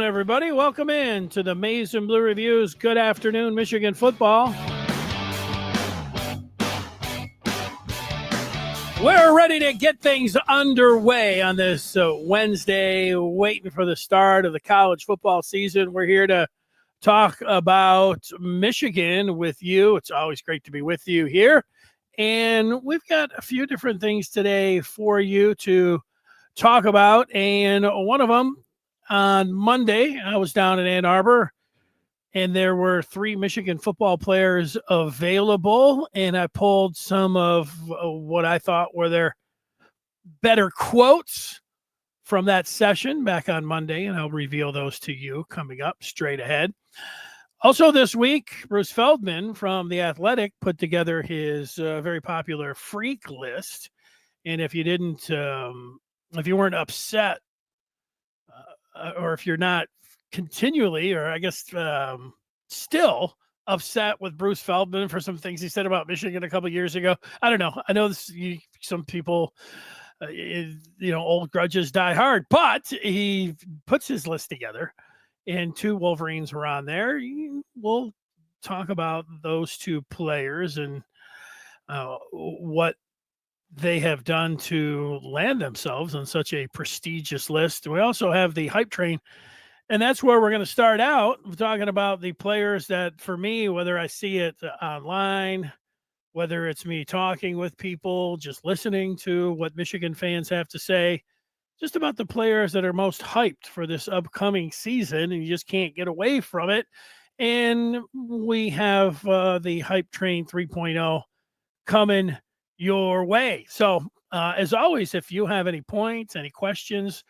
on, everybody? Welcome in to the Maize and Blue Reviews. Good afternoon, Michigan football. We're ready to get things underway on this Wednesday, waiting for the start of the college football season. We're here to talk about Michigan with you. It's always great to be with you here. And we've got a few different things today for you to talk about. And one of them, on Monday, I was down in Ann Arbor, and there were 3 Michigan football players available, and I pulled some of what I thought were their better quotes from that session back on Monday, and I'll reveal those to you coming up straight ahead. Also this week, Bruce Feldman from The Athletic put together his very popular freak list, and if you didn't, if you weren't upset, or if you're not continually, or I guess still upset with Bruce Feldman for some things he said about Michigan a couple of years ago. I don't know. I know some people, old grudges die hard, but he puts his list together, and 2 Wolverines were on there. We'll talk about those 2 players and what they have done to land themselves on such a prestigious list. We also have the hype train, and that's where we're going to start out. We're talking about the players that, for me, whether I see it online, whether it's me talking with people, just listening to what Michigan fans have to say, just about the players that are most hyped for this upcoming season, and you just can't get away from it. And we have the hype train 3.0 coming your way. So as always, if you have any points, any questions,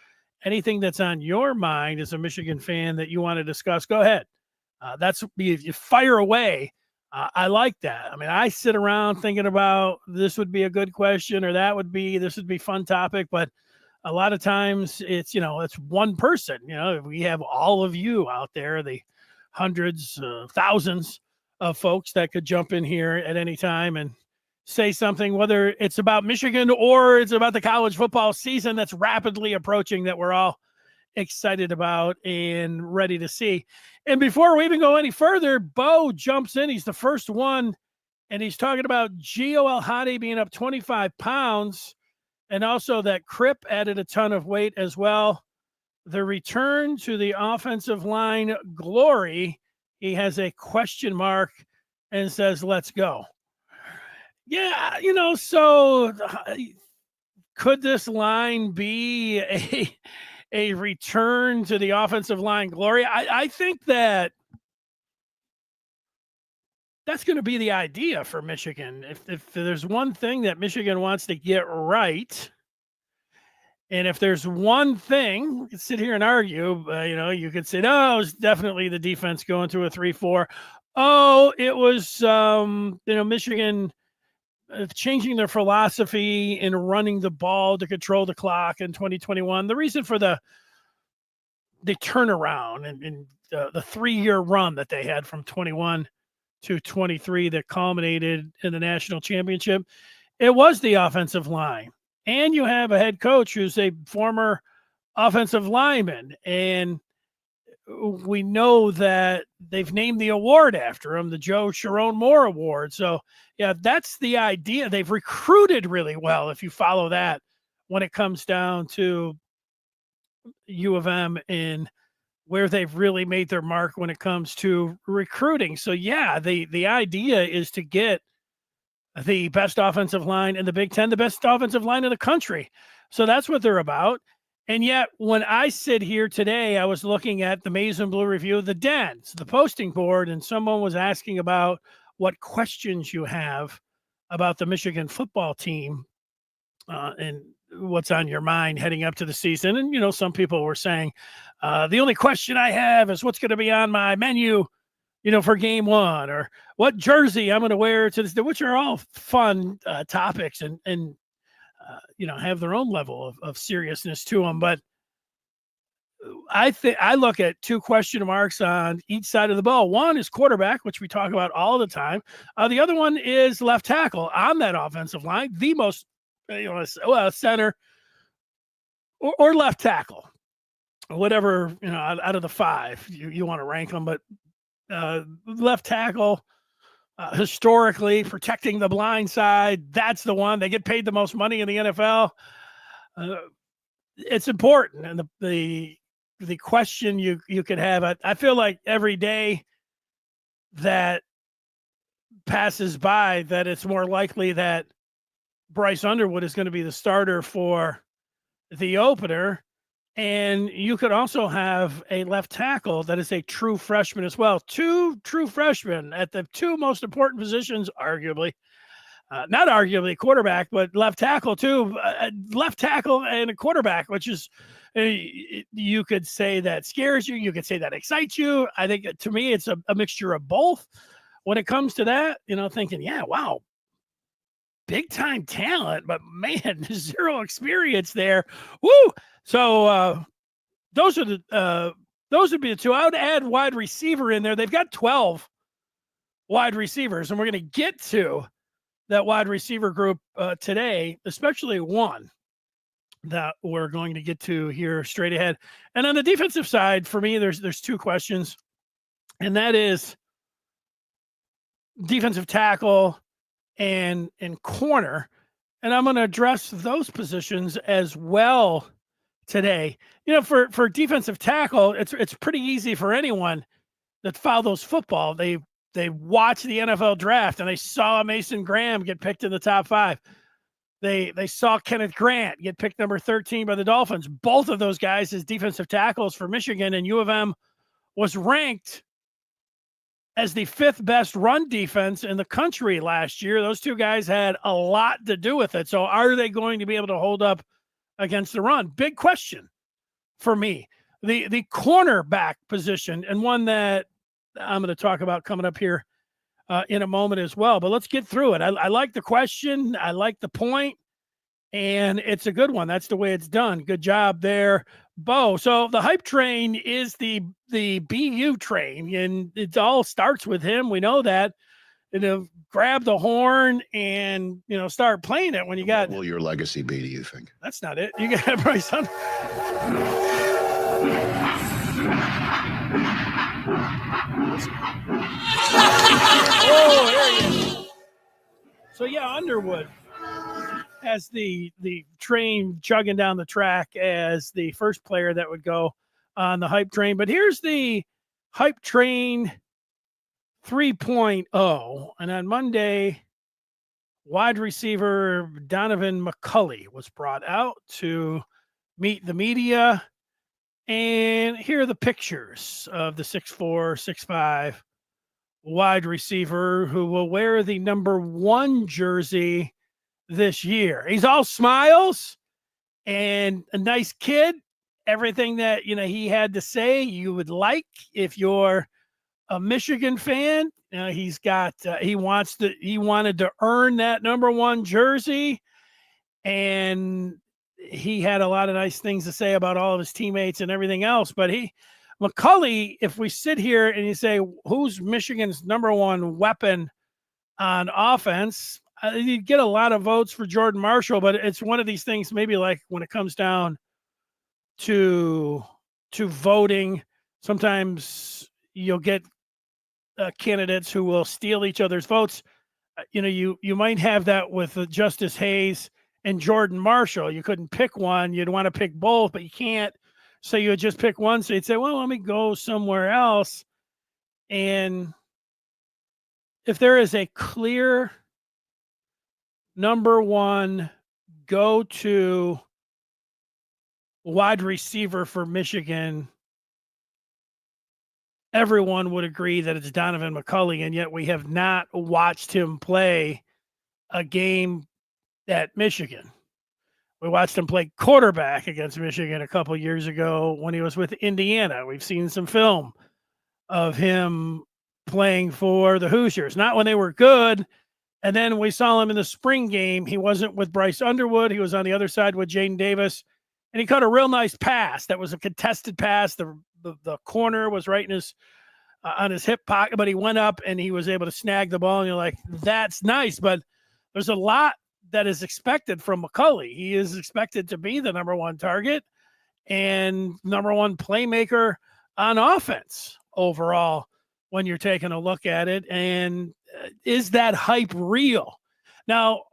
anything that's on your mind as a Michigan fan that you want to discuss, go ahead. You fire away. I like that. I mean, I sit around thinking about this would be a good question, or this would be fun topic, but a lot of times it's one person. We have all of you out there, the hundreds, thousands of folks that could jump in here at any time and say something, whether it's about Michigan or it's about the college football season that's rapidly approaching, that we're all excited about and ready to see. And before we even go any further, Bo jumps in. He's the first one, and he's talking about Gio El-Hadi being up 25 pounds, and also that Kripp added a ton of weight as well. The return to the offensive line glory, he has a question mark and says, let's go. Yeah, so could this line be a return to the offensive line glory? I think that's going to be the idea for Michigan. If there's one thing that Michigan wants to get right, and if there's one thing, we could sit here and argue, you could say, no, it was definitely the defense going to a 3-4. Oh, it was, Michigan changing their philosophy in running the ball to control the clock in 2021. The reason for the turnaround and the 3-year run that they had from 21 to 23 that culminated in the national championship, it was the offensive line. And you have a head coach who's a former offensive lineman, and we know that they've named the award after him, the Joe Sharon Moore Award. So, yeah, that's the idea. They've recruited really well, if you follow that, when it comes down to U of M and where they've really made their mark when it comes to recruiting. So, yeah, the idea is to get the best offensive line in the Big Ten, the best offensive line in the country. So that's what they're about. And yet, when I sit here today, I was looking at the Maize and Blue Review of the Dens, the posting board, and someone was asking about what questions you have about the Michigan football team and what's on your mind heading up to the season. And, some people were saying, the only question I have is what's going to be on my menu, for game 1, or what jersey I'm going to wear to this, which are all fun topics and have their own level of seriousness to them. But I look at 2 question marks on each side of the ball. One is quarterback, which we talk about all the time. The other one is left tackle on that offensive line, the most, center or left tackle. whatever, out of the five you want to rank them, but left tackle, historically protecting the blind side, that's the one. They get paid the most money in the NFL. It's important, and the question you could have, I feel like every day that passes by that it's more likely that Bryce Underwood is going to be the starter for the opener. And you could also have a left tackle that is a true freshman as well. Two true freshmen at the two most important positions, arguably. Not arguably quarterback, but left tackle too. Left tackle and a quarterback, which is, you could say that scares you. You could say that excites you. I think to me, it's a mixture of both. When it comes to that, thinking, yeah, wow, big time talent, but man, zero experience there. Woo! So those would be the two. I would add wide receiver in there. They've got 12 wide receivers, and we're going to get to that wide receiver group today, especially one that we're going to get to here straight ahead. And on the defensive side, for me, there's two questions, and that is defensive tackle and corner. And I'm going to address those positions as well today. For defensive tackle, it's pretty easy for anyone that follows football. They watch the NFL draft and they saw Mason Graham get picked in the top 5. They saw Kenneth Grant get picked number 13 by the Dolphins. Both of those guys as defensive tackles for Michigan, and U of M was ranked as the 5th best run defense in the country last year. Those two guys had a lot to do with it. So are they going to be able to hold up against the run? Big question for me. The cornerback position, and one that I'm going to talk about coming up here in a moment as well. But let's get through it. I like the question. I like the point, and it's a good one. That's the way it's done. Good job there, Bo. So the hype train is the BU train, and it all starts with him. We know that. Grab the horn and start playing it when you got. What will your legacy be, do you think? That's not it. You got Bryce Hunt. Oh, there he is. So yeah, Underwood has the train chugging down the track as the first player that would go on the hype train. But here's the hype train 3.0. And on Monday, wide receiver Donoven McCulley was brought out to meet the media. And here are the pictures of the 6'4", 6'5" wide receiver who will wear the number 1 jersey this year. He's all smiles and a nice kid. Everything that he had to say you would like if you're a Michigan fan. He's got he wanted to earn that number 1 jersey, and he had a lot of nice things to say about all of his teammates and everything else. But McCulley, if we sit here and you say, who's Michigan's number 1 weapon on offense, you get a lot of votes for Jordan Marshall, but it's one of these things, maybe like when it comes down to voting, sometimes you'll get candidates who will steal each other's votes. You might have that with Justice Hayes and Jordan Marshall. You couldn't pick one. You'd want to pick both, but you can't. So you would just pick one. So you'd say, well, let me go somewhere else. And if there is a clear number 1 go-to wide receiver for Michigan, everyone would agree that it's Donovan McCulley, and yet we have not watched him play a game at Michigan. We watched him play quarterback against Michigan a couple years ago when he was with Indiana. We've seen some film of him playing for the Hoosiers, not when they were good. And then we saw him in the spring game. He wasn't with Bryce Underwood. He was on the other side with Jaden Davis, and he caught a real nice pass. That was a contested pass. The corner was right in his on his hip pocket, but he went up and he was able to snag the ball. And you're like, that's nice. But there's a lot that is expected from McCulley. He is expected to be the number 1 target. and number one playmaker on offense overall when you're taking a look at it. And is that hype real? Now,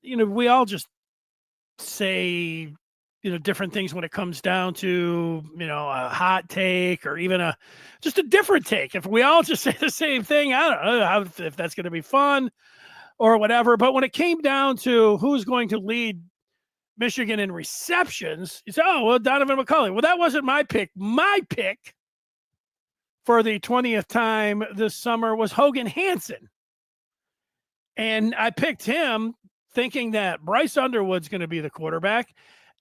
we all just say, different things when it comes down to, a hot take or even just a different take. If we all just say the same thing, I don't know if that's going to be fun or whatever. But when it came down to who's going to lead Michigan in receptions, you say, Donoven McCulley. Well, that wasn't my pick. My pick for the 20th time this summer was Hogan Hansen. And I picked him thinking that Bryce Underwood's going to be the quarterback.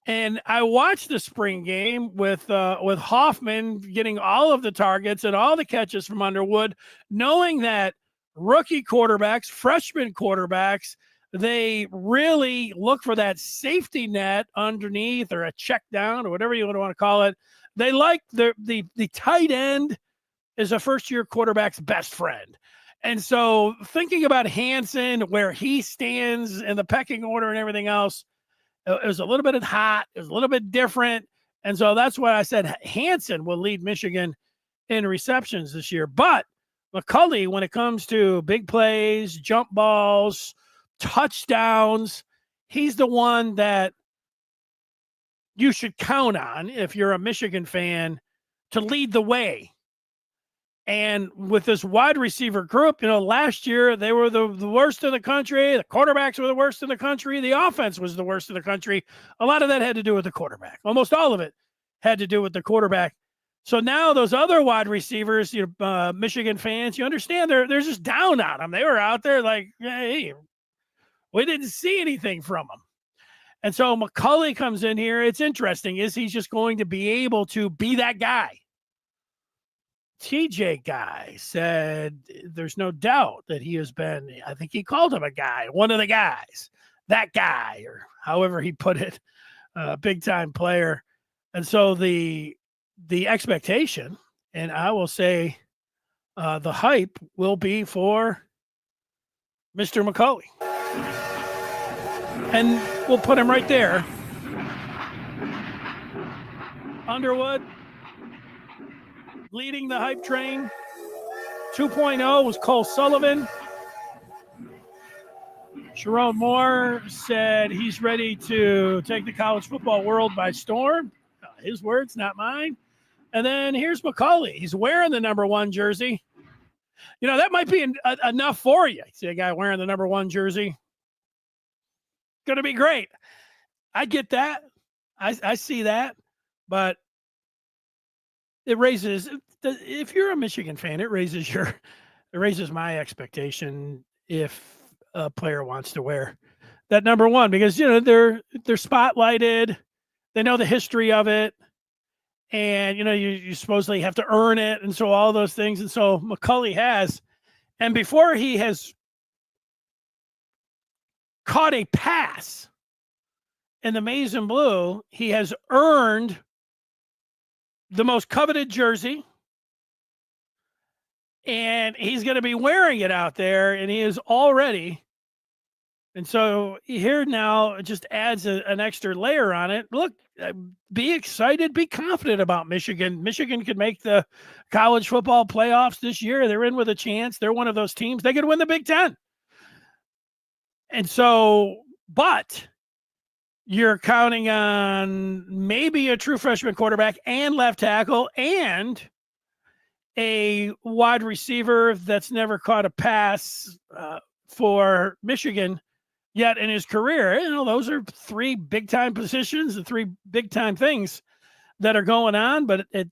And I watched the spring game with Hoffman getting all of the targets and all the catches from Underwood, knowing that rookie quarterbacks, freshman quarterbacks, they really look for that safety net underneath or a check down or whatever you want to call it. They like the tight end is a first-year quarterback's best friend. And so thinking about Hansen, where he stands in the pecking order and everything else, it was a little bit hot. It was a little bit different. And so that's why I said Hansen will lead Michigan in receptions this year. But McCulley, when it comes to big plays, jump balls, touchdowns, he's the one that you should count on if you're a Michigan fan to lead the way. And with this wide receiver group, last year they were the worst in the country. The quarterbacks were the worst in the country. The offense was the worst in the country. A lot of that had to do with the quarterback. Almost all of it had to do with the quarterback. So now those other wide receivers, Michigan fans, you understand they're just down on them. They were out there like, hey, we didn't see anything from them. And so McCulley comes in here. It's interesting. Is he just going to be able to be that guy? TJ Guy said there's no doubt that he has been, I think he called him a guy, one of the guys, that guy, or however he put it, big-time player. And so the expectation, and I will say the hype will be for Mr. McCulley. And we'll put him right there. Underwood leading the hype train. 2.0 was Cole Sullivan. Sharon Moore said he's ready to take the college football world by storm. His words, not mine. And then here's McCulley. He's wearing the number 1 jersey. That might be enough for you. See a guy wearing the number 1 jersey. Going to be great. I get that. I see that. But it raises, if you're a Michigan fan, it raises my expectation if a player wants to wear that number 1, because they're spotlighted, they know the history of it, and you supposedly have to earn it, and so all those things. And so McCulley has, and before he has caught a pass in the maize and blue, he has earned the most coveted jersey, and he's going to be wearing it out there, and he is already. And so here now it just adds an extra layer on it. Look, be excited, be confident about Michigan. Michigan could make the college football playoffs this year. They're in with a chance. They're one of those teams. They could win the Big Ten. And so, but you're counting on maybe a true freshman quarterback and left tackle and a wide receiver that's never caught a pass for Michigan yet in his career. Those are 3 big-time positions and 3 big-time things that are going on. But it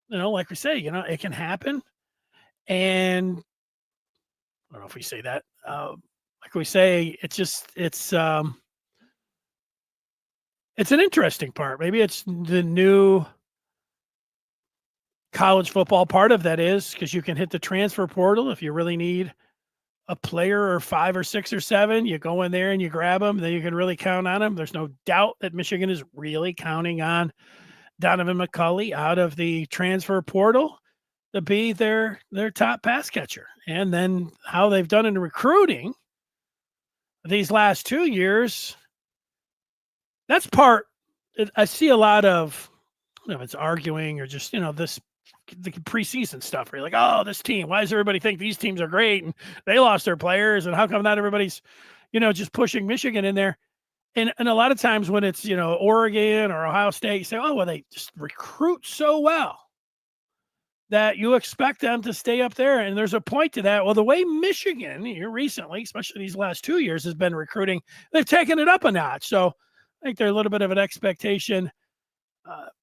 like we say, it can happen. And I don't know if we say that. Like we say, it's an interesting part. Maybe it's the new college football part of that is because you can hit the transfer portal if you really need a player or 5 or 6 or 7. You go in there and you grab them. Then you can really count on them. There's no doubt that Michigan is really counting on Donoven McCulley out of the transfer portal to be their top pass catcher. And then how they've done in recruiting these last 2 years, that's part. I see a lot of if it's arguing or just, the preseason stuff where you're like, oh, this team, why does everybody think these teams are great and they lost their players and how come not everybody's, just pushing Michigan in there? And a lot of times when it's, Oregon or Ohio State, you say, oh, well, they just recruit so well that you expect them to stay up there. And there's a point to that. Well, the way Michigan here recently, especially these last 2 years, has been recruiting, they've taken it up a notch. So I think there's a little bit of an expectation.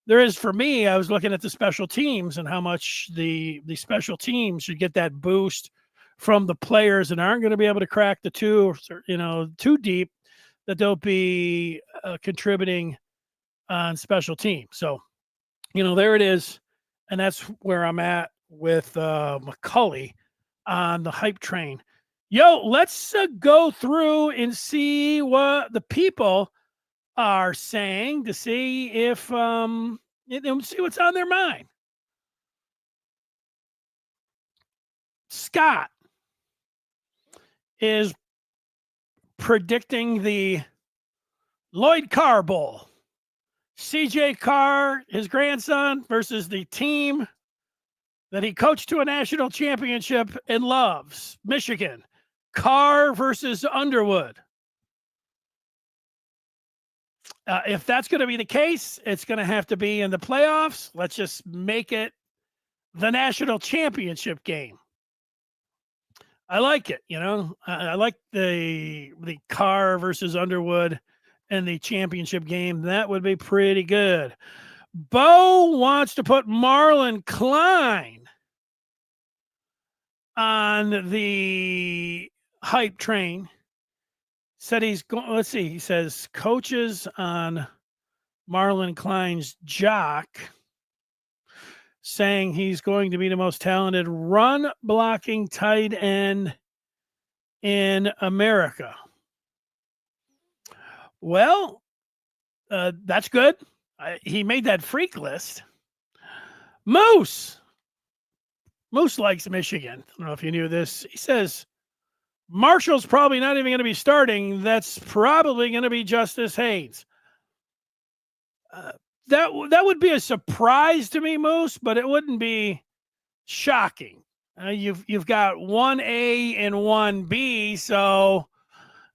There is for me. I was looking at the special teams and how much the special teams should get that boost from the players and aren't going to be able to crack the too deep, that they'll be contributing on special teams. So, there it is. And that's where I'm at with McCulley on the hype train. Yo, let's go through and see what the people are saying to see if see what's on their mind. Scott is predicting the Lloyd Carr Bowl. CJ Carr, his grandson, versus the team that he coached to a national championship and loves, Michigan. Carr versus Underwood. If that's going to be the case, it's going to have to be in the playoffs. Let's just make it the national championship game. I like it, I like the Carr versus Underwood and the championship game. That would be pretty good. Bo wants to put Marlon Klein on the hype train. Said he's going, let's see, he says coaches on Marlon Klein's jock, saying he's going to be the most talented run blocking tight end in America. Well, that's good. He made that freak list. Moose likes Michigan. I don't know if you knew this. He says Marshall's probably not even going to be starting. That's probably going to be Justice Haynes. That would be a surprise to me, Moose, but it wouldn't be shocking. You've got 1A and 1B, so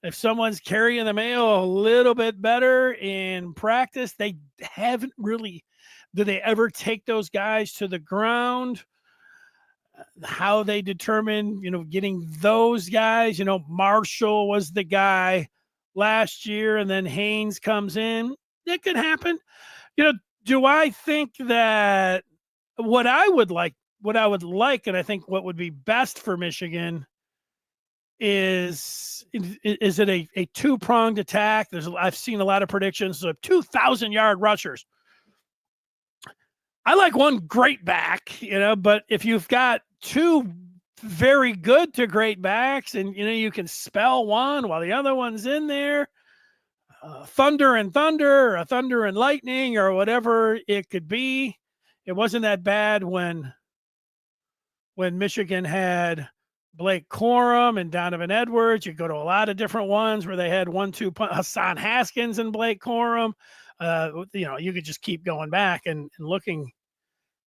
if someone's carrying the mail a little bit better in practice, they haven't really. Do they ever take those guys to the ground? How they determine, getting those guys, Marshall was the guy last year and then Haynes comes in. It could happen. Do I think that what I would like, and I think what would be best for Michigan is it a two-pronged attack? I've seen a lot of predictions of 2,000-yard rushers. I like one great back, but if you've got two very good to great backs and, you can spell one while the other one's in there, thunder and thunder, or thunder and lightning, or whatever it could be. It wasn't that bad when Michigan had Blake Corum and Donovan Edwards. You go to a lot of different ones where they had 1-2 Hassan Haskins and Blake Corum. You could just keep going back and looking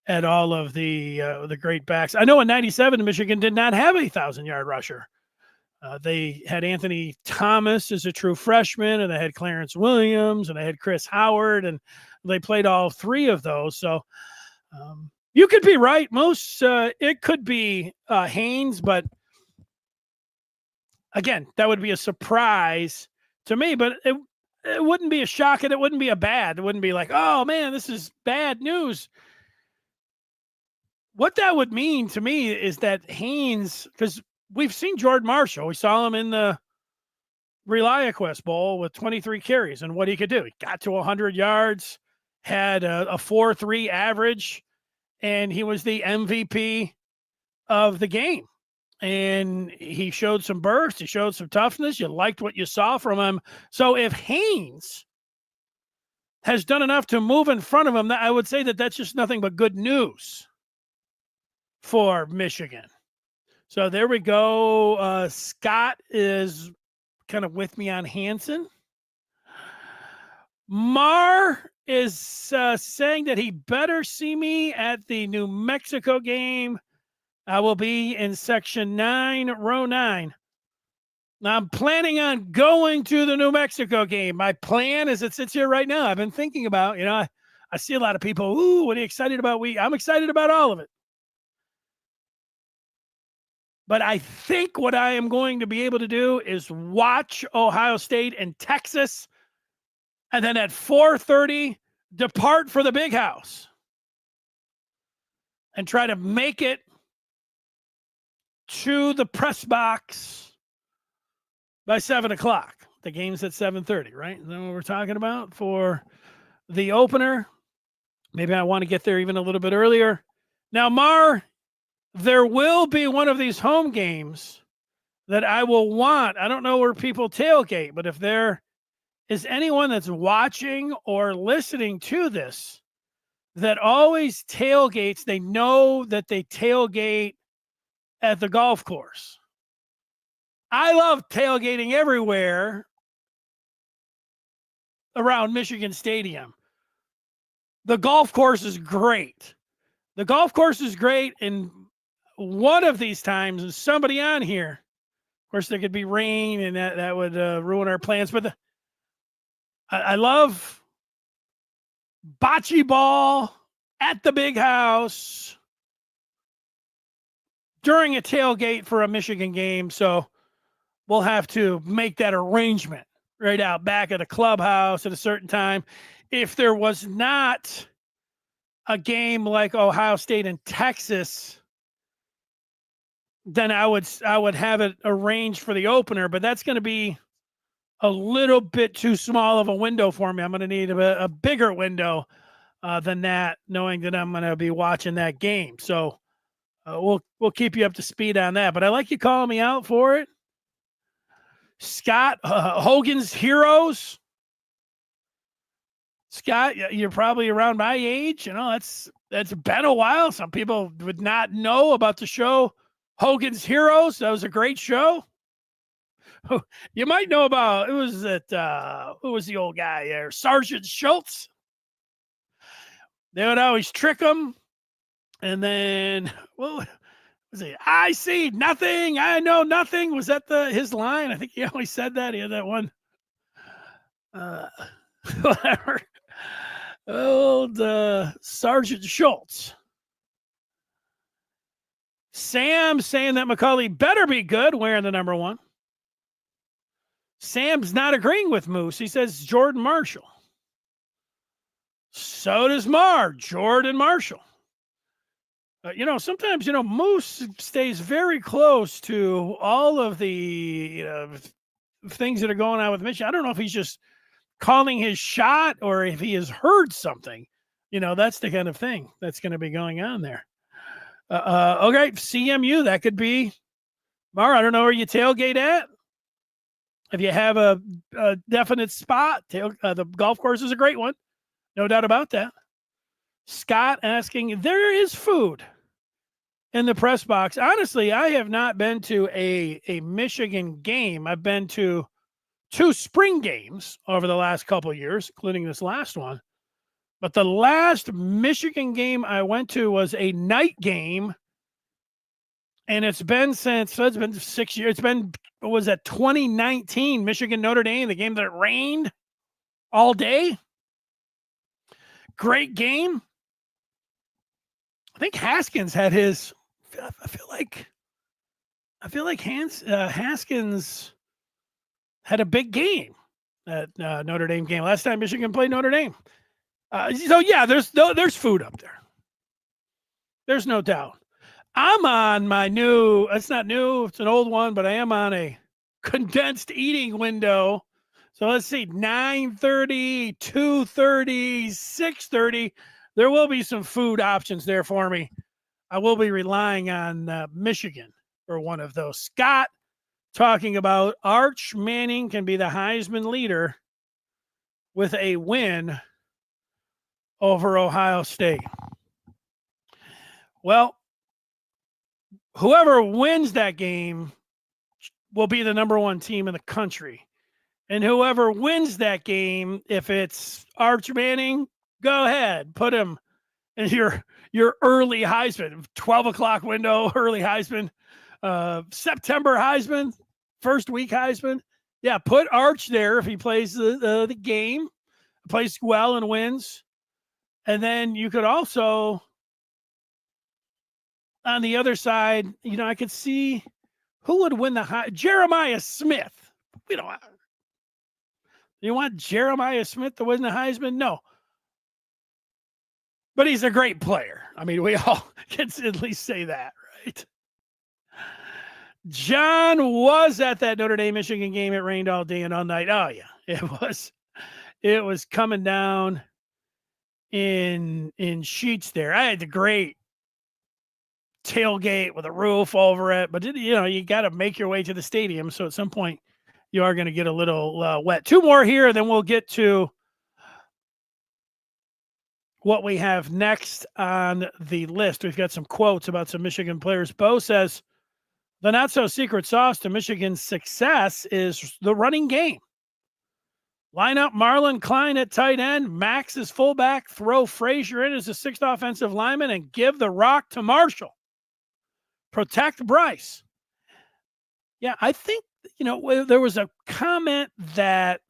at all of the great backs. I know in '97, Michigan did not have a 1,000-yard rusher. They had Anthony Thomas as a true freshman, and they had Clarence Williams, and they had Chris Howard, and they played all three of those. So you could be right. It could be Haynes, but again, that would be a surprise to me, but it wouldn't be a shock, and it wouldn't be a bad. It wouldn't be like, oh man, this is bad news. What that would mean to me is that Haynes, because we've seen Jordan Marshall. We saw him in the ReliaQuest Bowl with 23 carries and what he could do. He got to 100 yards, had a 4.3 average, and he was the MVP of the game. And he showed some burst. He showed some toughness. You liked what you saw from him. So if Haynes has done enough to move in front of him, I would say that that's just nothing but good news for Michigan. So there we go. Scott is kind of with me on Hansen. Mar is saying that he better see me at the New Mexico game. I will be in section 9, row 9. Now, I'm planning on going to the New Mexico game. My plan as it sits here right now, I've been thinking about, I see a lot of people, ooh, what are you excited about? I'm excited about all of it. But I think what I am going to be able to do is watch Ohio State and Texas, and then at 4:30, depart for the big house and try to make it to the press box by 7 o'clock. The game's at 7:30, right? Is that what we're talking about for the opener? Maybe I want to get there even a little bit earlier. Now, Mar, there will be one of these home games that I will want. I don't know where people tailgate, but if there is anyone that's watching or listening to this that always tailgates, they know that they tailgate at the golf course. I love tailgating everywhere around Michigan Stadium. The golf course is great. The golf course is great, and one of these times, and somebody on here, of course, there could be rain, and that would ruin our plans. But I love bocce ball at the big house during a tailgate for a Michigan game. So we'll have to make that arrangement right out back at the clubhouse at a certain time. If there was not a game like Ohio State and Texas, then I would have it arranged for the opener, but that's going to be a little bit too small of a window for me. I'm going to need a bigger window than that, knowing that I'm going to be watching that game. So we'll keep you up to speed on that. But I like you calling me out for it. Scott, Hogan's Heroes. Scott, you're probably around my age. That's been a while. Some people would not know about the show Hogan's Heroes. That was a great show. You might know about, who was the old guy there? Sergeant Schultz. They would always trick him. And then, what was it? I see nothing. I know nothing. Was that his line? I think he always said that. He had that one. Whatever. Old Sergeant Schultz. Sam saying that McCulley better be good wearing the number 1. Sam's not agreeing with Moose. He says Jordan Marshall. So does Jordan Marshall. Sometimes, Moose stays very close to all of the things that are going on with Michigan. I don't know if he's just calling his shot or if he has heard something. That's the kind of thing that's going to be going on there. Okay, CMU, that could be. Mar, I don't know where you tailgate at. If you have a definite spot, the golf course is a great one. No doubt about that. Scott asking, there is food in the press box. Honestly, I have not been to a Michigan game. I've been to 2 spring games over the last couple of years, including this last one. But the last Michigan game I went to was a night game. And it's been 6 years. It's been, what was that, 2019, Michigan Notre Dame, the game that it rained all day. Great game. I think Haskins had his. I feel like Haskins had a big game at Notre Dame game last time Michigan played Notre Dame. So yeah, there's food up there. There's no doubt. I'm on my new. It's not new. It's an old one, but I am on a condensed eating window. So let's see, 9:30, 2:30, 6:30. There will be some food options there for me. I will be relying on Michigan for one of those. Scott talking about Arch Manning can be the Heisman leader with a win over Ohio State. Well, whoever wins that game will be the number 1 team in the country. And whoever wins that game, if it's Arch Manning, Go ahead, put him in your early Heisman, 12 o'clock window, early Heisman, September Heisman, first week Heisman. Yeah, put Arch there if he plays the game, plays well and wins. And then you could also, on the other side, I could see who would win Jeremiah Smith. You want Jeremiah Smith to win the Heisman? No. But he's a great player. I mean, we all can at least say that, right? John was at that Notre Dame Michigan game. It rained all day and all night. Oh yeah, it was coming down in sheets there. I had the great tailgate with a roof over it, but you got to make your way to the stadium. So at some point you are going to get a little wet. Two more here, and then we'll get to what we have next on the list. We've got some quotes about some Michigan players. Bo says, the not-so-secret sauce to Michigan's success is the running game. Line up Marlon Klein at tight end, Max as fullback, throw Frazier in as a sixth offensive lineman, and give the rock to Marshall. Protect Bryce. Yeah, I think, there was a comment that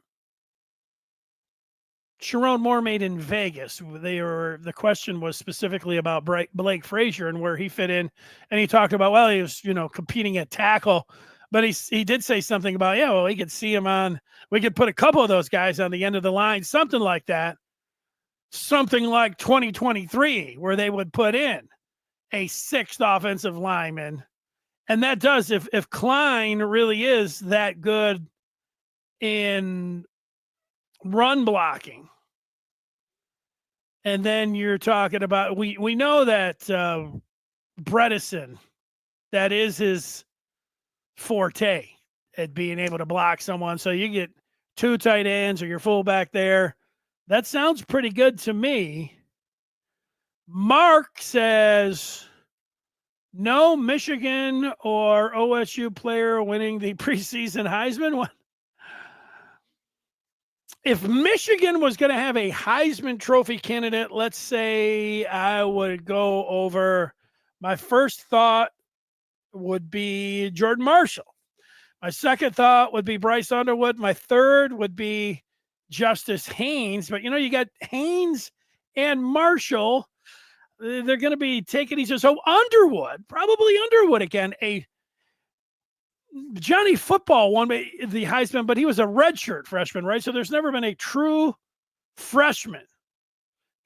Sharon Moore made in Vegas. The question was specifically about Blake Frazier and where he fit in. And he talked about, well, he was, competing at tackle, but he did say something about, we could see him we could put a couple of those guys on the end of the line, something like that. Something like 2023, where they would put in a sixth offensive lineman. And that does, if Klein really is that good in run blocking. And then you're talking about, we know that Bredesen, that is his forte at being able to block someone. So you get two tight ends or your fullback there. That sounds pretty good to me. Mark says, no Michigan or OSU player winning the preseason Heisman. If Michigan was going to have a Heisman Trophy candidate, let's say I would go over, my first thought would be Jordan Marshall. My second thought would be Bryce Underwood. My third would be Justice Haynes. But, you got Haynes and Marshall. They're going to be taking each other. So probably Underwood again, Johnny Football won the Heisman, but he was a redshirt freshman, right? So there's never been a true freshman.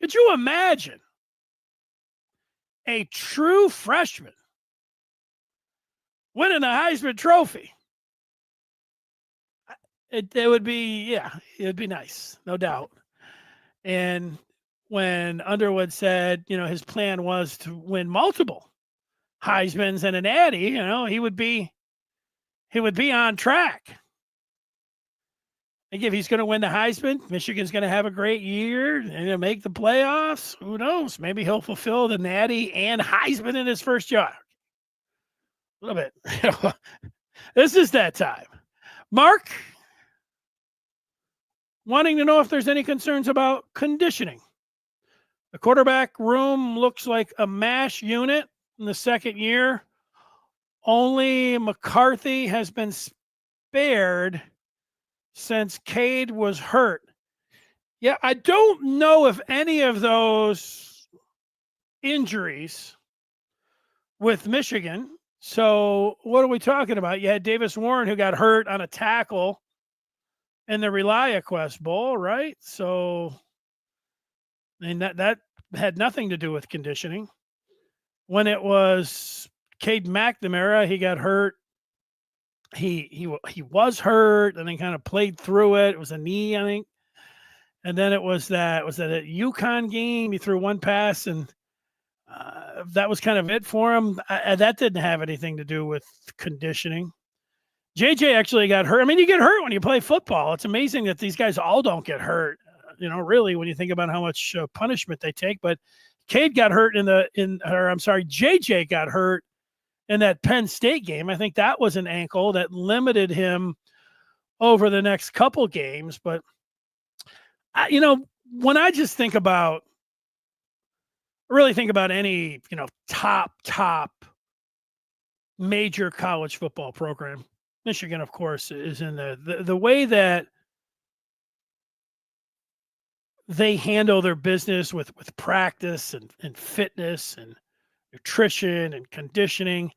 Could you imagine a true freshman winning a Heisman Trophy? It would be, it'd be nice, no doubt. And when Underwood said, his plan was to win multiple Heismans and an Addy, he would be on track. I think if he's going to win the Heisman, Michigan's going to have a great year and make the playoffs. Who knows? Maybe he'll fulfill the Natty and Heisman in his first year. A little bit. This is that time. Mark, wanting to know if there's any concerns about conditioning. The quarterback room looks like a MASH unit in the second year. Only McCarthy has been spared since Cade was hurt. Yeah, I don't know if any of those injuries with Michigan. So what are we talking about? You had Davis Warren, who got hurt on a tackle in the ReliaQuest Bowl, right? So, and that had nothing to do with conditioning. When it was Cade McNamara, he got hurt. He was hurt and then kind of played through it. It was a knee, I think. And then it was that UConn game. He threw one pass and that was kind of it for him. That didn't have anything to do with conditioning. JJ actually got hurt. I mean, you get hurt when you play football. It's amazing that these guys all don't get hurt, really, when you think about how much punishment they take. But Cade got hurt JJ got hurt in that Penn State game. I think that was an ankle that limited him over the next couple games. But, when I just really think about any, top major college football program, Michigan, of course, is in the way that they handle their business with practice and fitness and nutrition and conditioning.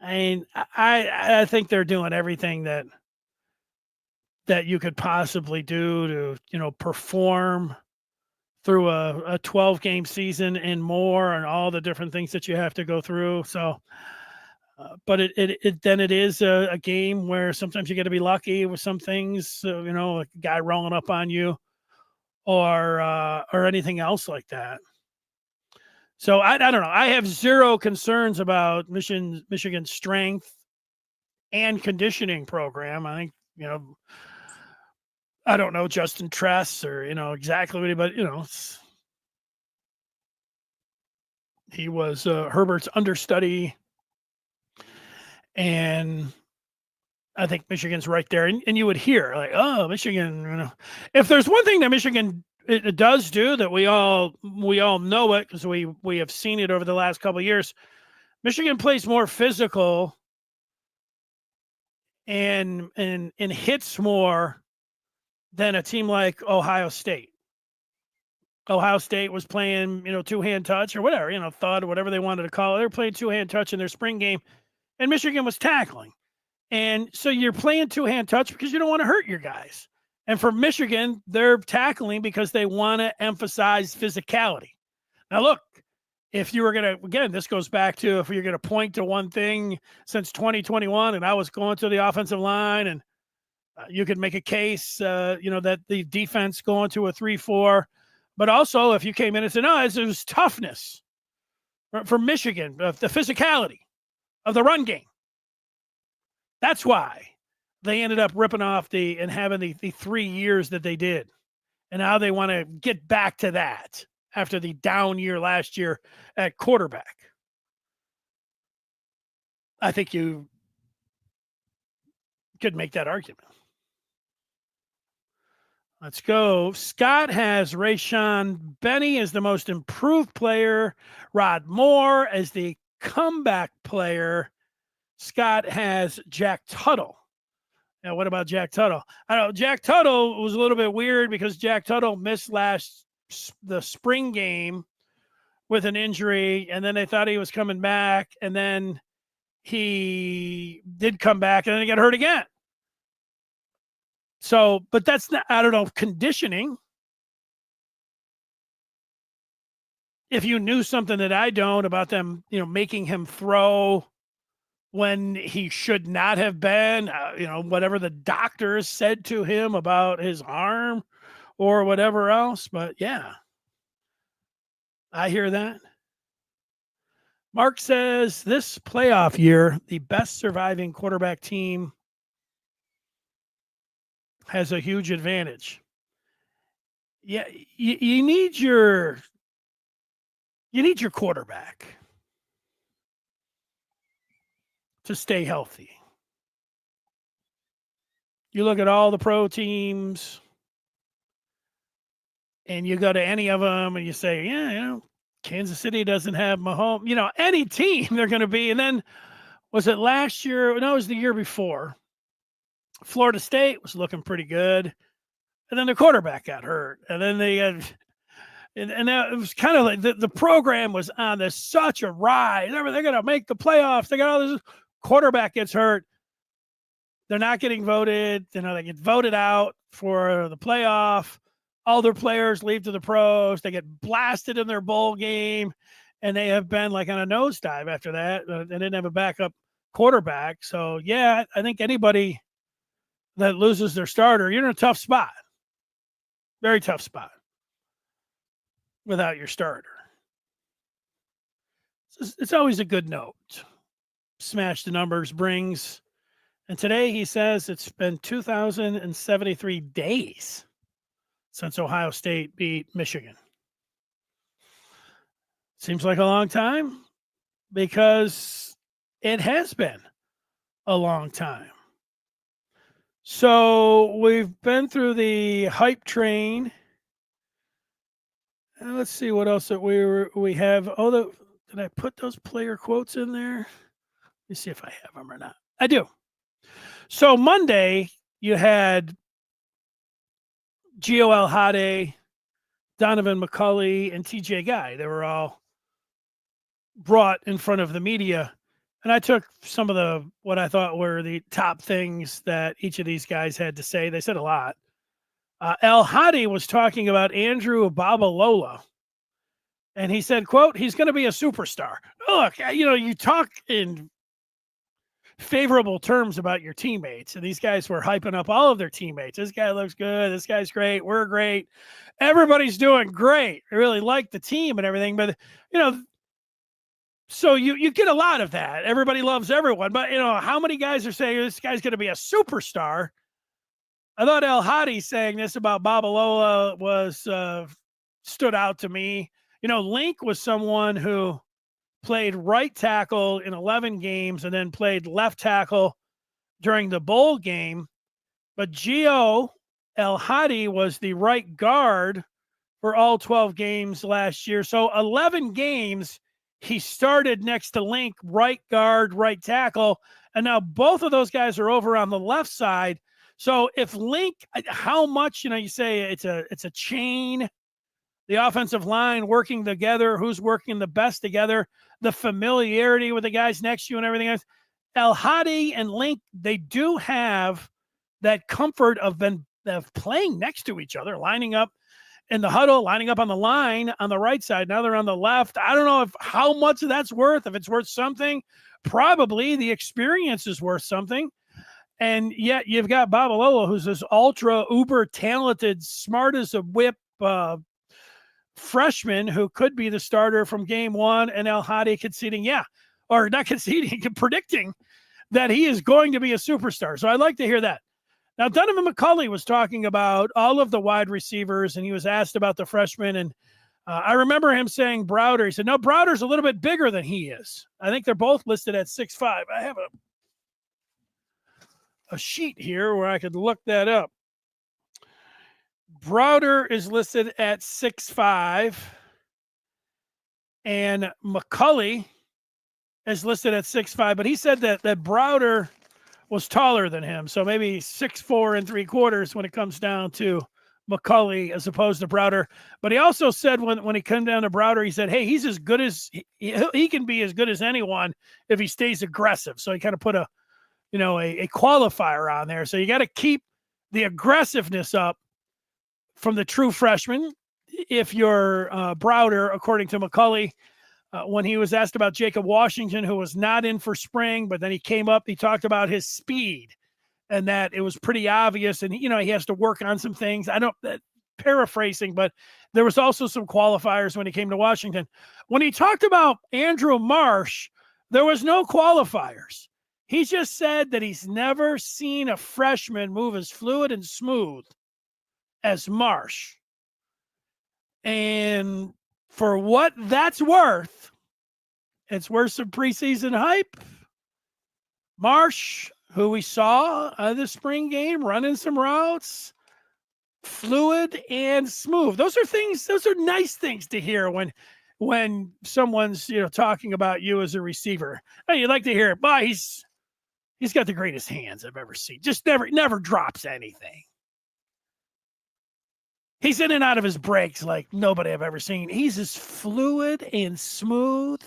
I mean, I think they're doing everything that you could possibly do to, perform through a 12-game season and more, and all the different things that you have to go through. So, but it is a game where sometimes you got to be lucky with some things, like a guy rolling up on you or anything else like that. So I don't know. I have zero concerns about Michigan's strength and conditioning program. I think, I don't know Justin Tress or, exactly what but, he was Herbert's understudy. And I think Michigan's right there. And you would hear like, oh, Michigan, if there's one thing that Michigan it does do that we all know it because we have seen it over the last couple of years. Michigan plays more physical and hits more than a team like Ohio State. Ohio State was playing, two-hand touch or whatever, thud or whatever they wanted to call it. They were playing two-hand touch in their spring game, and Michigan was tackling. And so you're playing two-hand touch because you don't want to hurt your guys. And for Michigan, they're tackling because they want to emphasize physicality. Now, look, if you were going to, again, this goes back to if you're going to point to one thing since 2021, and I was going to the offensive line, and you could make a case, that the defense going to a 3-4. But also, if you came in and said, no, it was toughness for Michigan, the physicality of the run game. That's why they ended up ripping off and having the 3 years that they did. And now they want to get back to that after the down year last year at quarterback. I think you could make that argument. Let's go. Scott has Rayshon Benny as the most improved player, Rod Moore as the comeback player. Scott has Jack Tuttle. Now, what about Jack Tuttle? I don't know. Jack Tuttle was a little bit weird because Jack Tuttle missed the spring game with an injury, and then they thought he was coming back, and then he did come back, and then he got hurt again. So, but that's not, I don't know, conditioning. If you knew something that I don't about them, making him throw when he should not have been, whatever the doctors said to him about his arm or whatever else. But yeah, I hear that. Mark says this playoff year, the best surviving quarterback team has a huge advantage. Yeah, you need your quarterback to stay healthy. You look at all the pro teams and you go to any of them and you say, yeah, Kansas City doesn't have Mahomes, any team they're going to be. And then was it last year? No, it was the year before. Florida State was looking pretty good. And then the quarterback got hurt. And then they had, and it was kind of like the program was on such a rise. They're going to make the playoffs. They got all this. Quarterback gets hurt. They're not getting voted. They get voted out for the playoff. All their players leave to the pros. They get blasted in their bowl game. And they have been like on a nosedive after that. They didn't have a backup quarterback. So, yeah, I think anybody that loses their starter, you're in a tough spot. Very tough spot without your starter. It's always a good note. Smash the numbers brings. And today he says it's been 2,073 days since Ohio State beat Michigan. Seems like a long time because it has been a long time. So we've been through the hype train Let's see what else that we have. Did I put those player quotes in there? Let me see if I have them or not. I do. So Monday, you had Gio El-Hadi, Donoven McCulley, and TJ Guy. They were all brought in front of the media. And I took some of what I thought were the top things that each of these guys had to say. They said a lot. El-Hadi was talking about Andrew Babalola. And he said, quote, he's going to be a superstar. Look, you talk in favorable terms about your teammates. And these guys were hyping up all of their teammates. This guy looks good. This guy's great. We're great. Everybody's doing great. I really like the team and everything. But, so you get a lot of that. Everybody loves everyone. But, how many guys are saying this guy's going to be a superstar? I thought El-Hadi saying this about Babalola was stood out to me. Link was someone who played right tackle in 11 games and then played left tackle during the bowl game. But Gio El-Hadi was the right guard for all 12 games last year. So 11 games, he started next to Link, right guard, right tackle. And now both of those guys are over on the left side. So if Link, how much, you say it's a chain, the offensive line working together, who's working the best together, the familiarity with the guys next to you and everything else. El-Hadi and Link, they do have that comfort of playing next to each other, lining up in the huddle, lining up on the line on the right side. Now they're on the left. I don't know how much that's worth. If it's worth something, probably the experience is worth something. And yet you've got Babalola, who's this ultra uber talented, smart as a whip freshman who could be the starter from game one, and El-Hadi predicting that he is going to be a superstar. So I'd like to hear that. Now, Donovan McCulley was talking about all of the wide receivers, and he was asked about the freshmen. And I remember him saying Browder. He said, no, Browder's a little bit bigger than he is. I think they're both listed at 6'5". I have a sheet here where I could look that up. Browder is listed at 6'5", and McCulley is listed at 6'5", but he said that Browder was taller than him, so maybe 6'4" 3/4 when it comes down to McCulley as opposed to Browder. But he also said when he came down to Browder, he said, hey, he's as good as he can be, as good as anyone if he stays aggressive. So he kind of put a qualifier on there. So you got to keep the aggressiveness up from the true freshman. If you're Browder, according to McCulley, when he was asked about Jacob Washington, who was not in for spring, but then he came up, he talked about his speed and that it was pretty obvious. And, he has to work on some things. Paraphrasing, but there was also some qualifiers when he came to Washington. When he talked about Andrew Marsh, there was no qualifiers. He just said that he's never seen a freshman move as fluid and smooth as Marsh. And for what that's worth, it's worth some preseason hype. Marsh, who we saw the spring game, running some routes, fluid and smooth. Those are nice things to hear when someone's talking about you as a receiver. Hey, you'd like to hear it. Boy, he's got the greatest hands I've ever seen. Just never drops anything. He's in and out of his breaks like nobody I've ever seen. He's as fluid and smooth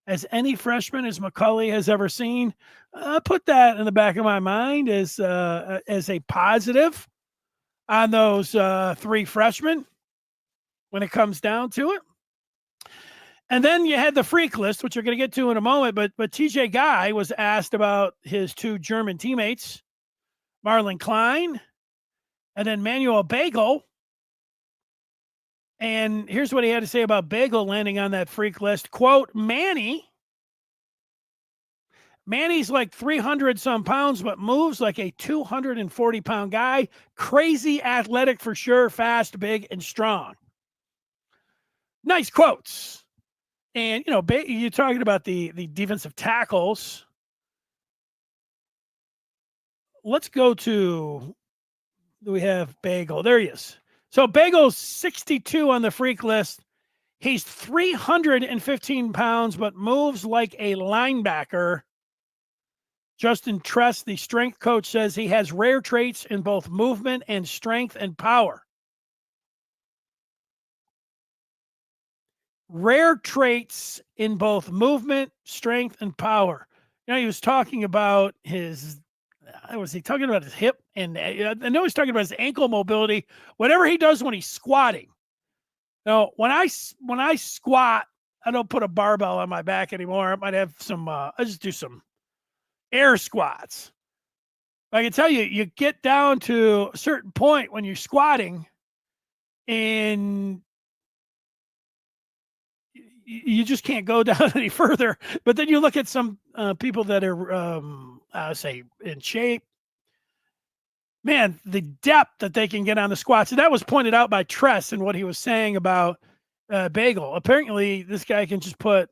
as any freshman as McCulley has ever seen. I put that in the back of my mind as a positive on those three freshmen when it comes down to it. And then you had the freak list, which you're going to get to in a moment. But TJ Guy was asked about his two German teammates, Marlon Klein and then Manuel Bagel. And here's what he had to say about Bagel landing on that freak list. Quote, Manny's like 300 some pounds, but moves like a 240 pound guy. Crazy athletic for sure, fast, big, and strong. Nice quotes. And, you're talking about the defensive tackles. Let's go to, do we have Bagel? There he is. So Bagel's 62 on the freak list. He's 315 pounds, but moves like a linebacker. Justin Tress, the strength coach, says he has rare traits in both movement and strength and power. Rare traits in both movement, strength, and power. You know, he was talking about his, was he talking about his hip? And I know he's talking about his ankle mobility, whatever he does when he's squatting. Now, when I squat, I don't put a barbell on my back anymore. I might have some, I just do some air squats. I can tell you, you get down to a certain point when you're squatting and you just can't go down any further. But then you look at some people that are, I say, in shape. Man, the depth that they can get on the squats. And that was pointed out by Tress and what he was saying about Bagel. Apparently, this guy can just put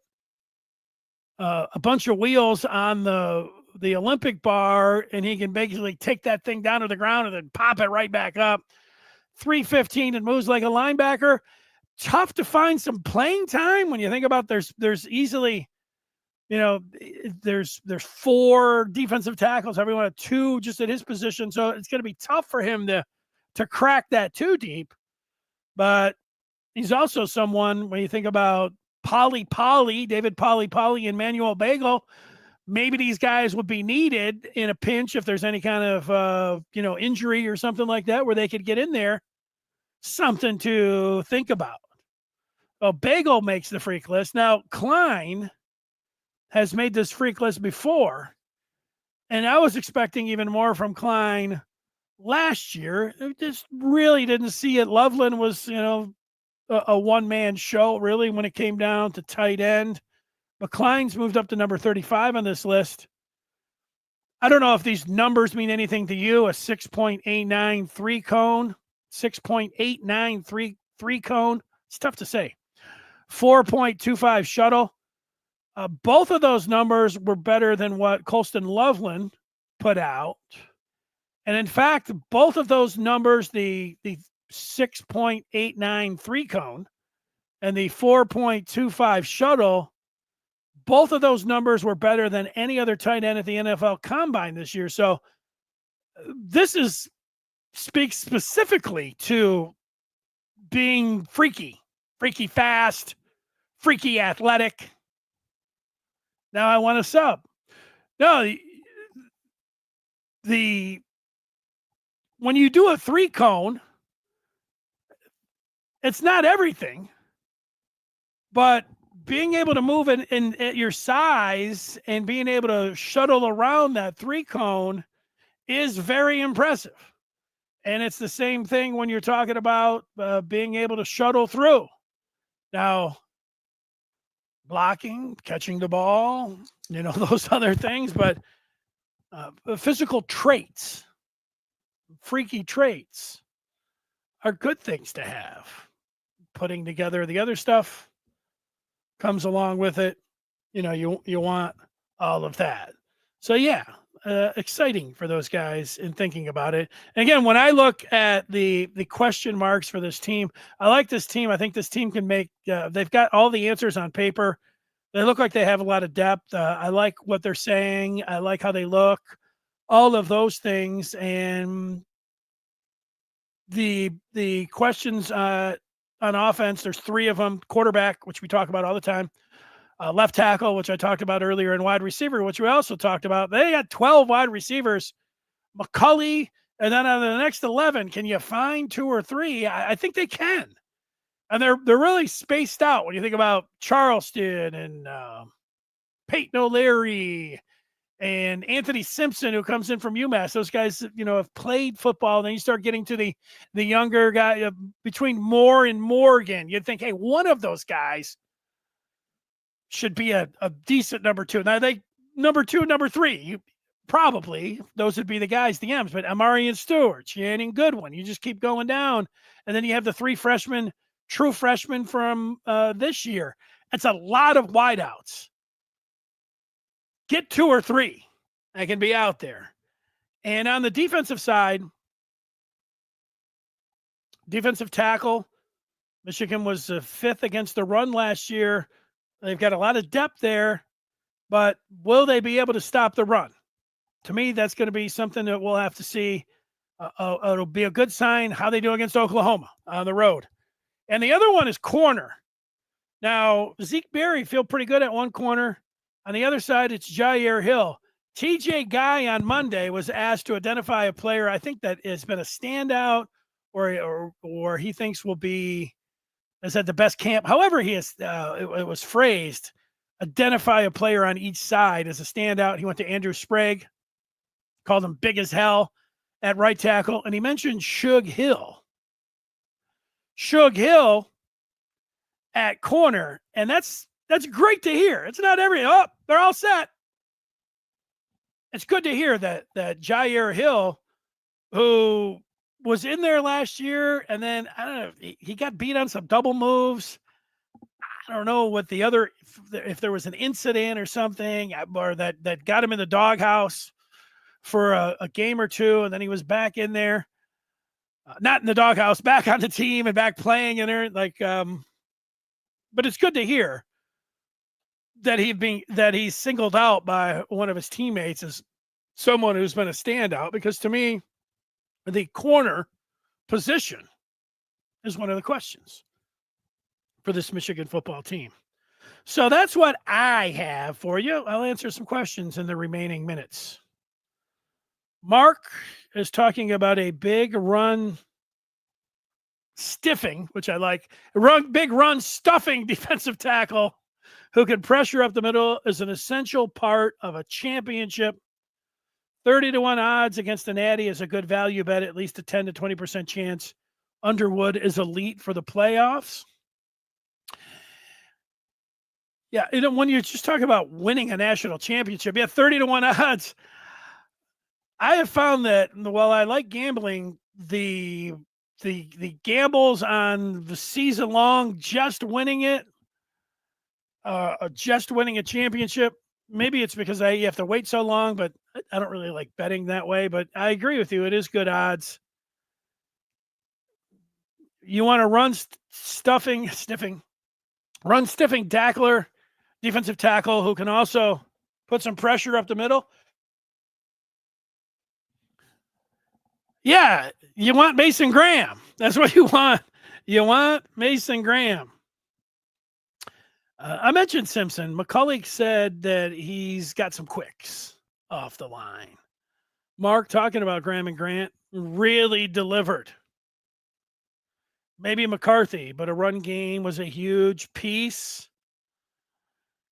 a bunch of wheels on the Olympic bar, and he can basically take that thing down to the ground and then pop it right back up. 315 and moves like a linebacker. Tough to find some playing time when you think about there's easily, you know, there's 4 defensive tackles, everyone at 2 just at his position. So it's going to be tough for him to crack that too deep. But he's also someone, when you think about David Polly, and Manuel Bagel, maybe these guys would be needed in a pinch if there's any kind of, injury or something like that where they could get in there. Something to think about. Well, Bagel makes the freak list. Now, Klein has made this freak list before, and I was expecting even more from Klein last year. I just really didn't see it. Loveland was, a one-man show, really, when it came down to tight end. But Klein's moved up to number 35 on this list. I don't know if these numbers mean anything to you. A 6.893 cone, 6.893 cone. It's tough to say. 4.25 shuttle. Both of those numbers were better than what Colston Loveland put out. And in fact, both of those numbers, the 6.893 cone and the 4.25 shuttle, both of those numbers were better than any other tight end at the NFL Combine this year. So this speaks specifically to being freaky fast, freaky athletic. Now I want to sub. No, when you do a 3 cone, it's not everything, but being able to move in at your size and being able to shuttle around that 3 cone is very impressive. And it's the same thing when you're talking about being able to shuttle through. Now, blocking, catching the ball, those other things, but physical traits, freaky traits are good things to have. Putting together the other stuff comes along with it. You want all of that. So yeah, exciting for those guys in thinking about it. And again, when I look at the question marks for this team, I like this team. I think this team can make, they've got all the answers on paper. They look like they have a lot of depth. I like what they're saying. I like how they look, all of those things. And the questions on offense, there's 3 of them: quarterback, which we talk about all the time, left tackle, which I talked about earlier, and wide receiver, which we also talked about. They got 12 wide receivers. McCulley, and then on the next 11, can you find 2 or 3? I think they can. And they're really spaced out when you think about Charleston and Peyton O'Leary and Anthony Simpson, who comes in from UMass. Those guys, have played football. And then you start getting to the younger guy between Moore and Morgan. You'd think, hey, one of those guys should be a decent number 2. Now, number 2, number 3, probably those would be the guys, the M's. But Amarian Stewart, Channing Goodwin, you just keep going down. And then you have the 3 true freshmen from this year. It's a lot of wideouts. Get 2 or 3 that can be out there. And on the defensive side, defensive tackle. Michigan was fifth against the run last year. They've got a lot of depth there, but will they be able to stop the run? To me, that's going to be something that we'll have to see. It'll be a good sign how they do against Oklahoma on the road. And the other one is corner. Now, Zeke Berry feel pretty good at one corner. On the other side, it's Jair Hill. TJ Guy on Monday was asked to identify a player I think that has been a standout or he thinks will be has had the best camp. However, it was phrased, identify a player on each side as a standout. He went to Andrew Sprague, called him big as hell at right tackle, and he mentioned Shug Hill. Shug Hill at corner, and that's great to hear. It's not they're all set. It's good to hear that Jair Hill, who was in there last year, and then I don't know, he got beat on some double moves. I don't know what if there was an incident or something, or that got him in the doghouse for a game or two, and then he was back in there, not in the doghouse, back on the team and back playing in there. But it's good to hear that he's singled out by one of his teammates as someone who's been a standout, because to me, the corner position is one of the questions for this Michigan football team. So that's what I have for you. I'll answer some questions in the remaining minutes. Mark is talking about a big run stiffing, which I like, big run stuffing defensive tackle who can pressure up the middle is an essential part of a championship. 30-1 odds against the Natty is a good value bet, at least a 10 to 20% chance. Underwood is elite for the playoffs. Yeah, when you just talk about winning a national championship, 30-1 odds. I have found that while I like gambling, the gambles on the season long, just winning it, just winning a championship, maybe it's because you have to wait so long, but I don't really like betting that way. But I agree with you. It is good odds. You want to run stiffing tackler, defensive tackle who can also put some pressure up the middle. Yeah, you want Mason Graham. That's what you want. You want Mason Graham. I mentioned Simpson. McCulley said that he's got some quicks off the line. Mark, talking about Graham and Grant, really delivered. Maybe McCarthy, but a run game was a huge piece.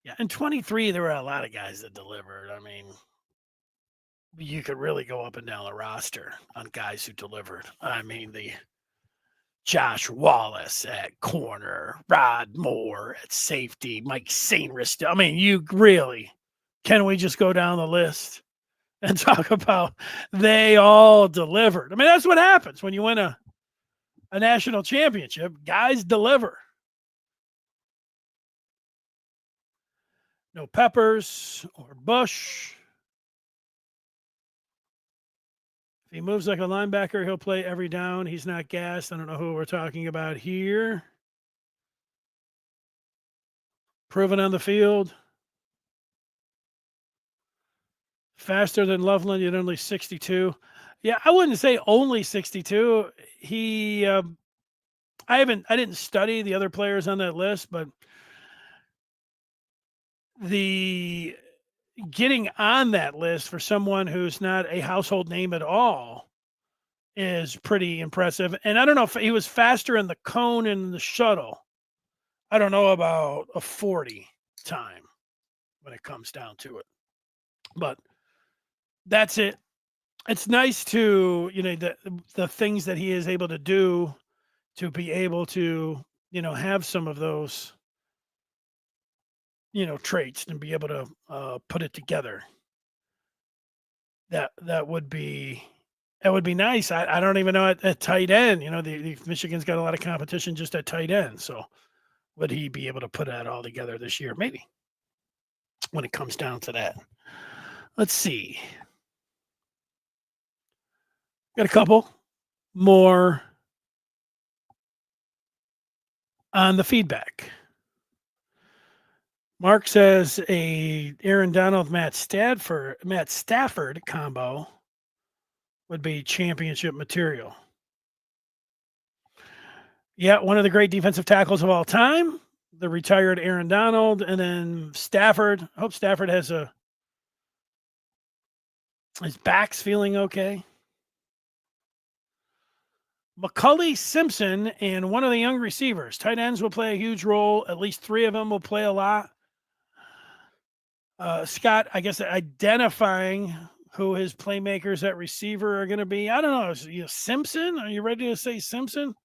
Yeah, in 23, there were a lot of guys that delivered. I mean, you could really go up and down the roster on guys who delivered. I mean, the Josh Wallace at corner, Rod Moore at safety, Mike Sainristil. I mean, can we just go down the list and talk about they all delivered? I mean, that's what happens when you win a national championship. Guys deliver. No Peppers or Bush. If he moves like a linebacker, he'll play every down. He's not gassed. I don't know who we're talking about here. Proven on the field. Faster than Loveland, yet only 62. Yeah, I wouldn't say only 62. I didn't study the other players on that list, but the getting on that list for someone who's not a household name at all is pretty impressive. And I don't know if he was faster in the cone and the shuttle. I don't know about a 40 time when it comes down to it. But that's it. It's nice to, the things that he is able to do to be able to, have some of those, traits and be able to put it together. That would be nice. I don't even know at tight end, the Michigan's got a lot of competition just at tight end. So would he be able to put that all together this year? Maybe, when it comes down to that. Let's see. Got a couple more on the feedback. Mark says a Aaron Donald Matt Stafford combo would be championship material. Yeah, one of the great defensive tackles of all time, the retired Aaron Donald, and then Stafford. I hope Stafford has his back's feeling okay. McCulley, Simpson, and one of the young receivers. Tight ends will play a huge role. At least 3 of them will play a lot. Scott, I guess identifying who his playmakers at receiver are going to be. I don't know. Simpson? Are you ready to say Simpson?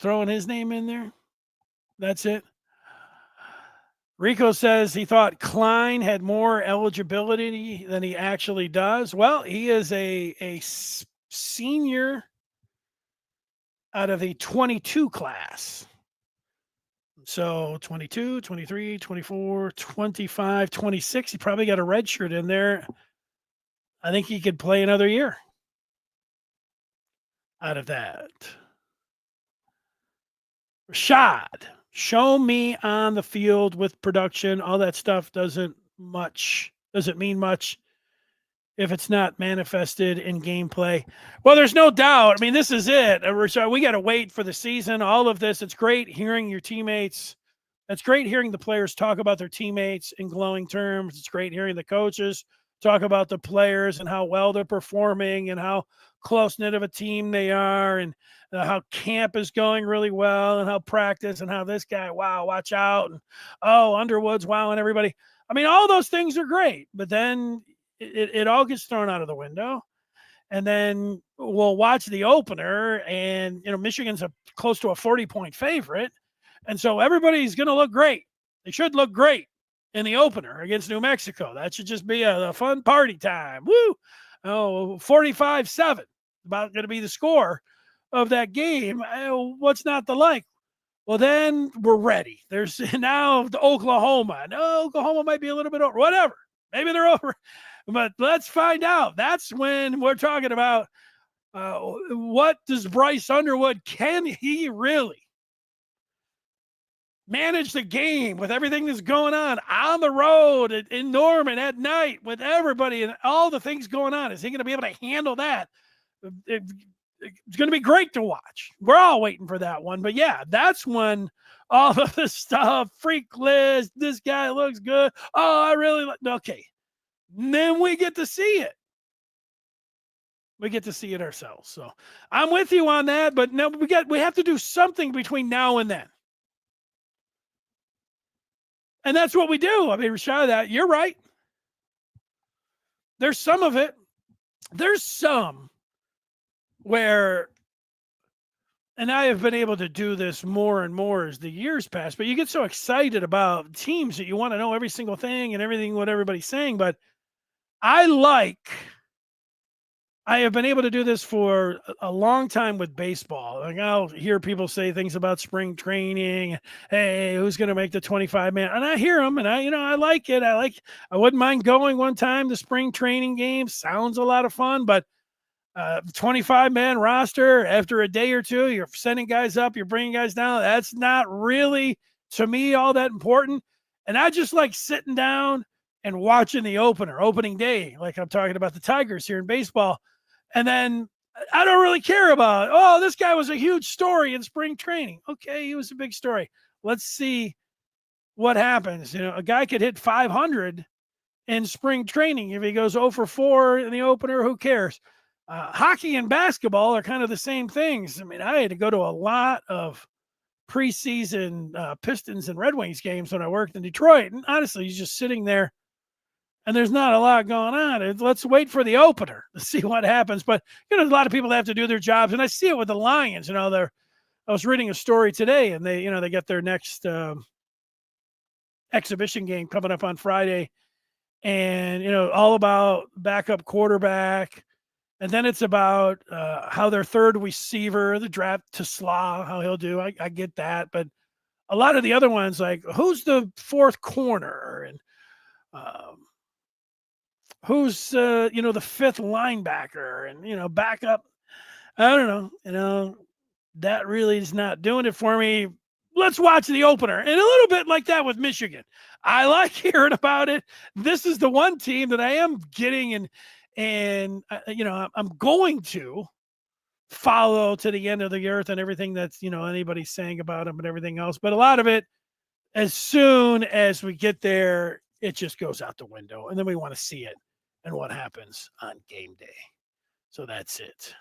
Throwing his name in there? That's it. Rico says he thought Klein had more eligibility than he actually does. Well, he is a senior out of the 22 class. So 22, 23, 24, 25, 26. He probably got a red shirt in there. I think he could play another year out of that. Rashad, show me on the field with production. All that stuff doesn't mean much if it's not manifested in gameplay. Well, there's no doubt. I mean, this is it. Rashad, we got to wait for the season. All of this. It's great hearing your teammates. It's great hearing the players talk about their teammates in glowing terms. It's great hearing the coaches talk about the players and how well they're performing and how close-knit of a team they are and how camp is going really well and how practice and how this guy, wow, watch out. And, Underwood's wowing everybody. I mean, all those things are great, but then it all gets thrown out of the window. And then we'll watch the opener and, Michigan's close to a 40-point favorite. And so everybody's going to look great. They should look great in the opener against New Mexico. That should just be a fun party time. Woo! 45-7, about going to be the score of that game. What's not to like? Well, then we're ready. There's now the Oklahoma. No, Oklahoma might be a little bit over. Whatever. Maybe they're over. But let's find out. That's when we're talking about what does Bryce Underwood, can he really manage the game with everything that's going on the road in Norman at night with everybody and all the things going on? Is he going to be able to handle that? It's going to be great to watch. We're all waiting for that one. But yeah, that's when all of this stuff, freak list, this guy looks good. Oh, I really like, okay. And then we get to see it. We get to see it ourselves. So I'm with you on that, but no, we have to do something between now and then. And that's what we do. I mean, Rashad, you're right. There's some of it. There's some where, and I have been able to do this more and more as the years pass, but you get so excited about teams that you want to know every single thing and everything, what everybody's saying. But I have been able to do this for a long time with baseball. Like, I'll hear people say things about spring training. Hey, who's going to make the 25-man? And I hear them, and I like it. I wouldn't mind going one time. The spring training game sounds a lot of fun, but 25-man roster after a day or two, you're sending guys up, you're bringing guys down. That's not really, to me, all that important. And I just like sitting down and watching the opening day, like I'm talking about the Tigers here in baseball. And then I don't really care about, this guy was a huge story in spring training. Okay, he was a big story. Let's see what happens. A guy could hit 500 in spring training. If he goes 0 for 4 in the opener, who cares? Hockey and basketball are kind of the same things. I mean, I had to go to a lot of preseason Pistons and Red Wings games when I worked in Detroit. And honestly, he's just sitting there and there's not a lot going on. Let's wait for the opener to see what happens. But, there's a lot of people that have to do their jobs. And I see it with the Lions. I was reading a story today, and they got their next exhibition game coming up on Friday. And, all about backup quarterback. And then it's about how their third receiver, the draft to Slaw, how he'll do. I get that. But a lot of the other ones, like who's the fourth corner and who's, the fifth linebacker and, backup. I don't know, that really is not doing it for me. Let's watch the opener. And a little bit like that with Michigan. I like hearing about it. This is the one team that I am getting and I'm going to follow to the end of the earth and everything that's, anybody's saying about them and everything else. But a lot of it, as soon as we get there, it just goes out the window. And then we want to see it and what happens on game day. So that's it.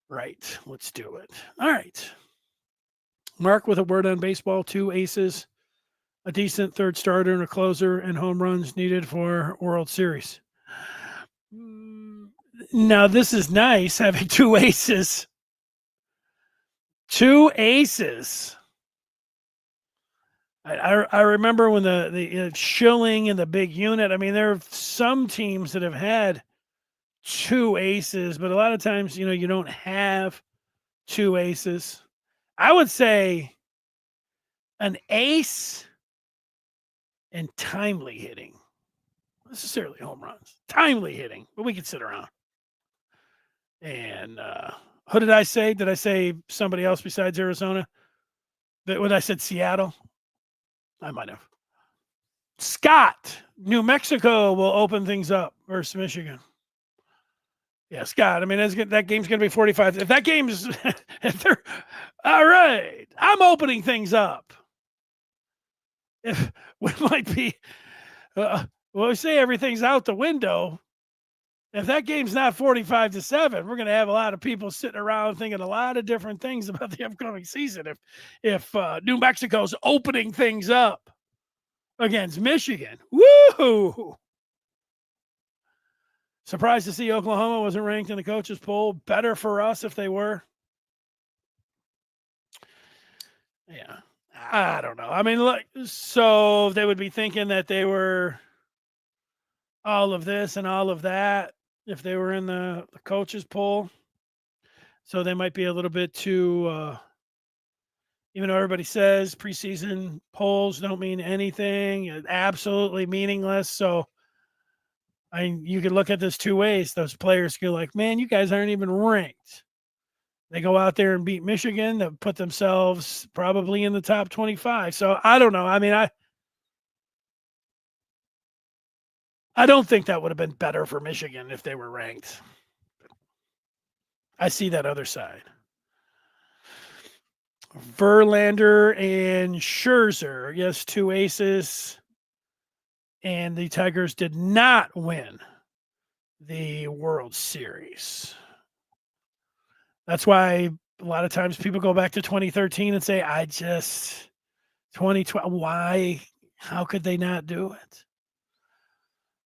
Right. Let's do it. All right. Mark with a word on baseball, 2 aces, a decent third starter and a closer, and home runs needed for World Series. Now, this is nice, having 2 aces. 2 aces. I remember when the Schilling and the big unit, I mean, there are some teams that have had 2 aces, but a lot of times, you don't have 2 aces. I would say an ace and timely hitting. Not necessarily home runs. Timely hitting, but we can sit around. And who did I say? Did I say somebody else besides Arizona? When I said Seattle? I might have. Scott, New Mexico will open things up versus Michigan. Yeah, Scott. I mean, that game's going to be 45. If that game's, if they're all right, I'm opening things up. If we might be, we say everything's out the window. If that game's not 45-7, we're going to have a lot of people sitting around thinking a lot of different things about the upcoming season. If New Mexico's opening things up against Michigan, woo! Surprised to see Oklahoma wasn't ranked in the coaches poll. Better for us if they were. Yeah, I don't know. I mean, so they would be thinking that they were all of this and all of that if they were in the coaches poll. So they might be a little bit too, even though everybody says preseason polls don't mean anything, it's absolutely meaningless. So you can look at this 2 ways. Those players go like, man, you guys aren't even ranked. They go out there and beat Michigan, that put themselves probably in the top 25. So I don't know. I mean, I don't think that would have been better for Michigan if they were ranked. I see that other side. Verlander and Scherzer, yes, 2 aces. And the Tigers did not win the World Series. That's why a lot of times people go back to 2013 and say, 2012, why? How could they not do it?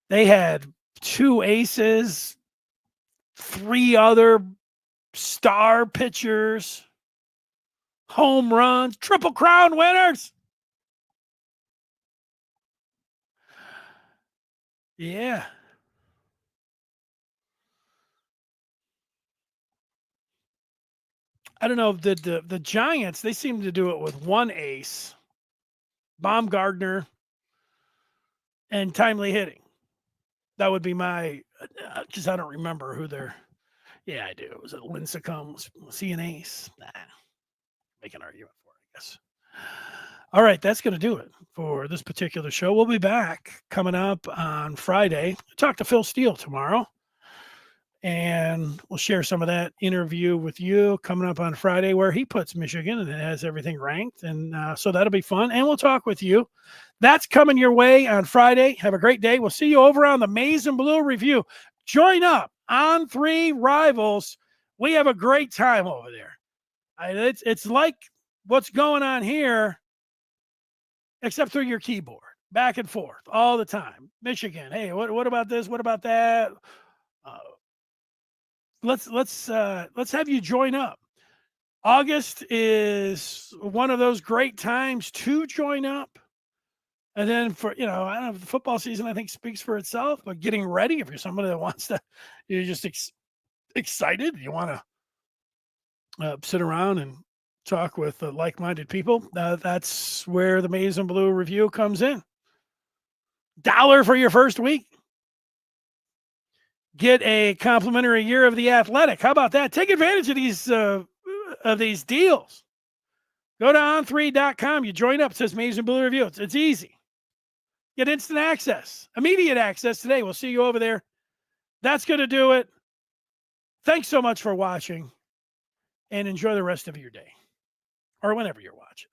They had 2 aces, 3 other star pitchers, home runs, Triple Crown winners. Yeah. I don't know. The Giants, they seem to do it with 1 ace, Baumgartner, and timely hitting. That would be my, because I don't remember who they're. Yeah, I do. Was it Lincecum? Was he an ace? Nah. Make an argument for it, I guess. All right, that's going to do it for this particular show. We'll be back coming up on Friday. I'll talk to Phil Steele tomorrow, and we'll share some of that interview with you coming up on Friday, where he puts Michigan and it has everything ranked. And so that'll be fun. And we'll talk with you. That's coming your way on Friday. Have a great day. We'll see you over on the Maize and Blue Review. Join up on 3 Rivals. We have a great time over there. It's like what's going on here, except through your keyboard, back and forth all the time. Michigan, hey, what about this? What about that? Let's have you join up. August is one of those great times to join up. And then for, I don't know, the football season, I think speaks for itself, but getting ready, if you're somebody that wants to, you're just excited, you want to sit around and talk with like-minded people, that's where the Maize and Blue Review comes in. $1 for your first week. Get a complimentary year of The Athletic. How about that? Take advantage of these of these deals. Go to on3.com. You join up. It says Amazing Blue Review. It's easy. Get instant access, immediate access today. We'll see you over there. That's going to do it. Thanks so much for watching, and enjoy the rest of your day or whenever you're watching.